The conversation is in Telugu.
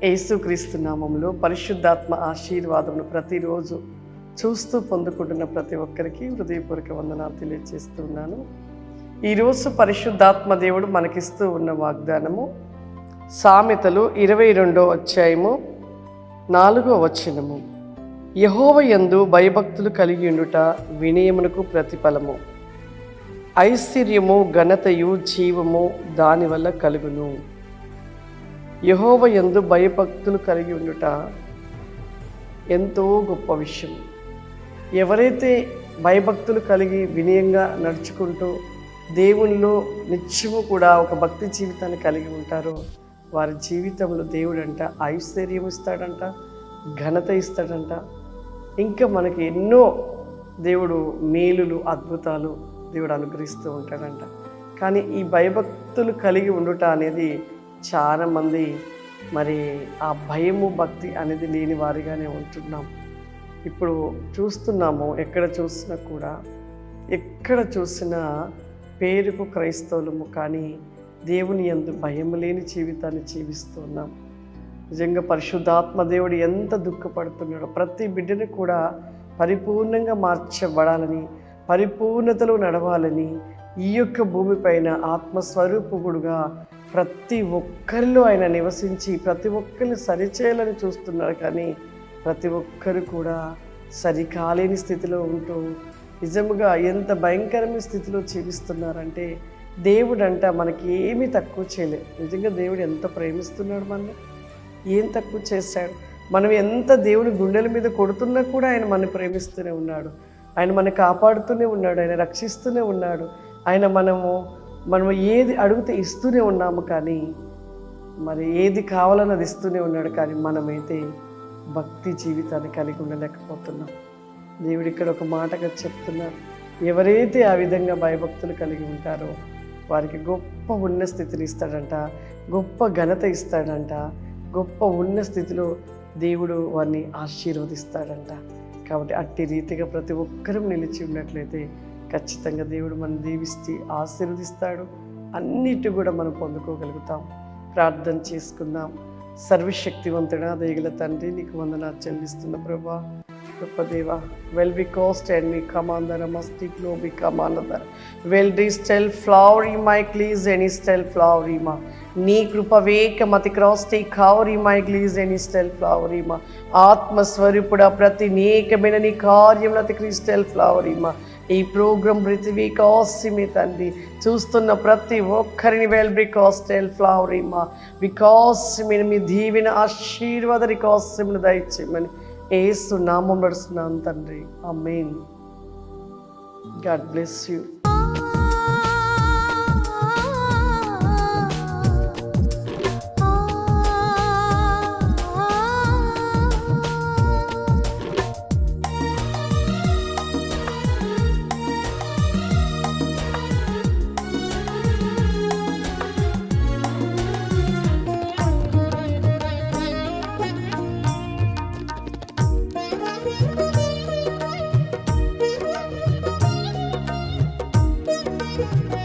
యేసుక్రీస్తు నామములో పరిశుద్ధాత్మ ఆశీర్వాదమును ప్రతిరోజు చూస్తూ పొందుకుంటున్న ప్రతి ఒక్కరికి హృదయపూర్వక వందనాలు తెలియజేస్తున్నాను. ఈరోజు పరిశుద్ధాత్మ దేవుడు మనకిస్తూ ఉన్న వాగ్దానము సామెతలు 22వ అధ్యాయము 4వ వచనము. యెహోవా యందు భయభక్తులు కలిగి ఉండుట వినయమునకు ప్రతిఫలము, ఐశ్వర్యము ఘనతయు జీవము దానివల్ల కలుగును. యెహోవా యందు భయభక్తులు కలిగి ఉండుట ఎంతో గొప్ప విషయం. ఎవరైతే భయభక్తులు కలిగి వినయంగా నడుచుకుంటూ దేవునిలో నిత్యము కూడా ఒక భక్తి జీవితాన్ని కలిగి ఉంటారో వారి జీవితంలో దేవుడంట ఐశ్వర్యం ఇస్తాడంట, ఘనత ఇస్తాడంట, ఇంకా మనకి ఎన్నో దేవుడు మేలులు అద్భుతాలు దేవుడు అనుగ్రహిస్తూ ఉంటాడంట. కానీ ఈ భయభక్తులు కలిగి ఉండుట అనేది చాలామంది మరి ఆ భయము భక్తి అనేది లేని వారిగానే ఉంటున్నాం. ఇప్పుడు చూస్తున్నాము, ఎక్కడ చూసినా పేరుకు క్రైస్తవులము, కానీ దేవుని యందు భయం లేని జీవితాన్ని జీవిస్తున్నాం. నిజంగా పరిశుద్ధాత్మ దేవుడు ఎంత దుఃఖపడుతున్నాడో, ప్రతి బిడ్డను కూడా పరిపూర్ణంగా మార్చబడాలని, పరిపూర్ణతలో నడవాలని, ఈ యొక్క భూమిపైన ఆత్మస్వరూపుడుగా ప్రతి ఒక్కరిలో ఆయన నివసించి ప్రతి ఒక్కరిని సరిచేయాలని చూస్తున్నారు. కానీ ప్రతి ఒక్కరు కూడా సరికాలేని స్థితిలో ఉంటూ నిజముగా ఎంత భయంకరమైన స్థితిలో జీవిస్తున్నారంటే దేవుడంట మనకి ఏమీ తక్కువ చేయలేదు. నిజంగా దేవుడు ఎంత ప్రేమిస్తున్నాడు, మనల్ని ఏం తక్కువ చేశాడు. మనం ఎంత దేవుని గుండెల మీద కొడుతున్నా కూడా ఆయన మనల్ని ప్రేమిస్తూనే ఉన్నాడు. ఆయన మనల్ని కాపాడుతూనే ఉన్నాడు, ఆయన రక్షిస్తూనే ఉన్నాడు. ఆయన మనము ఏది అడిగితే ఇస్తూనే ఉన్నాము, కానీ మరి ఏది కావాలన్నది ఇస్తూనే ఉన్నాడు. కానీ మనమైతే భక్తి జీవితాన్ని కలిగి ఉండలేకపోతున్నాం. దేవుడు ఇక్కడ ఒక మాటగా చెప్తున్నారు, ఎవరైతే ఆ విధంగా భయభక్తులు కలిగి ఉంటారో వారికి గొప్ప ఉన్న స్థితిని ఇస్తాడంట, గొప్ప ఘనత ఇస్తాడంట, గొప్ప ఉన్న స్థితిలో దేవుడు వారిని ఆశీర్వదిస్తాడంట. కాబట్టి అట్టి రీతిగా ప్రతి ఒక్కరూ నిలిచి ఉన్నట్లయితే ఖచ్చితంగా దేవుడు మనం దీవిస్తే ఆశీర్వదిస్తాడు. అన్నిటి కూడా మనం పొందుకోగలుగుతాం. ప్రార్థన చేసుకుందాం. సర్వశక్తివంతుడా దయగల తండ్రి, నీకు వందనాలు చెల్లిస్తున్న ప్రభా, గొప్ప దేవా. వెల్ బి కోస్ట్ అండ్ మీ కమాందర మస్టిక్ లో బి కమాందర వెల్ డి స్టెల్ ఫ్లవరీ మై క్లీజ్ ఎనీ స్టెల్ ఫ్లవరీమా నీ కృప వేక మతి క్రాస్టీ కావరీ మై గ్లీజ్ ఎనీ స్టెల్ ఫ్లవరీమా ఆత్మస్వరూపుడ ప్రతి నేకమైన నీ కార్యం అతి క్రిస్టెల్ ఫ్లవరీమా ఈ ప్రోగ్రాం పృథివీ కాస్మి తండ్రి చూస్తున్న ప్రతి ఒక్కరిని వెల్ బికాస్టెల్ ఫ్లవరీమా బికాస్ మీ దీవిన ఆశీర్వాద కాస్మిని దయచేయమని యేసు నామం నడుస్తున్నాను తండ్రి. ఆమేన్. God bless you. Thank you.